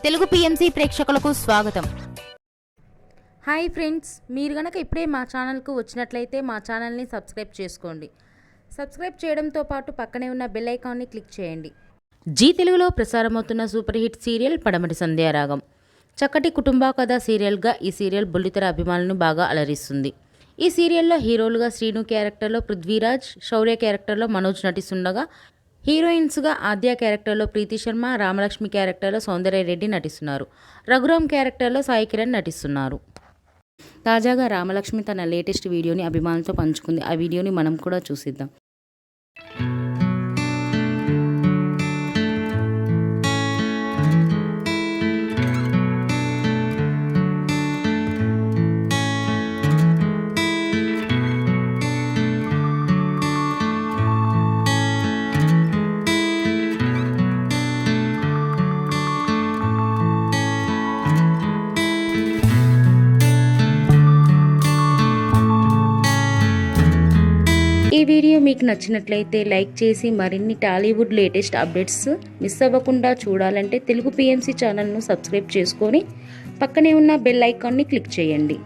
Telugu PMC ప్రేక్షకులకు స్వాగతం. Hi friends, మీరు గనక ఇప్పుడే మా ఛానల్కు వచ్చినట్లయితే మా ఛానల్ని సబ్స్క్రైబ్ చేసుకోండి. సబ్స్క్రైబ్ చేయడంతో పాటు పక్కనే ఉన్న బెల్ ఐకాన్ని క్లిక్ చేయండి. జీ తెలుగులో ప్రసారమవుతున్న సూపర్ హిట్ సీరియల్ పడమటి సంధ్యారాగం. చక్కటి కుటుంబ కథ సీరియల్గా ఈ సీరియల్ బుల్లితెర అభిమానులను బాగా అలరిస్తుంది. ఈ సీరియల్లో హీరోలుగా శ్రీను క్యారెక్టర్లో పృథ్వీరాజ్, శౌర్య క్యారెక్టర్లో మనోజ్ నటిస్తుండగా హీరోయిన్స్గా ఆద్య క్యారెక్టర్లో ప్రీతి శర్మ, రామలక్ష్మి క్యారెక్టర్లో సౌందర్య రెడ్డి నటిస్తున్నారు. రఘురామ్ క్యారెక్టర్లో సాయి కిరణ్ నటిస్తున్నారు. తాజాగా రామలక్ష్మి తన లేటెస్ట్ వీడియోని అభిమానులతో పంచుకుంది. ఆ వీడియోని మనం కూడా చూసిద్దాం. ఈ వీడియో మీకు నచ్చినట్లయితే లైక్ చేసి మరిన్ని టాలీవుడ్ లేటెస్ట్ అప్డేట్స్ మిస్ అవ్వకుండా చూడాలంటే తెలుగు పిఎంసి ఛానల్ను సబ్స్క్రైబ్ చేసుకొని పక్కనే ఉన్న బెల్ ఐకాన్ని క్లిక్ చేయండి.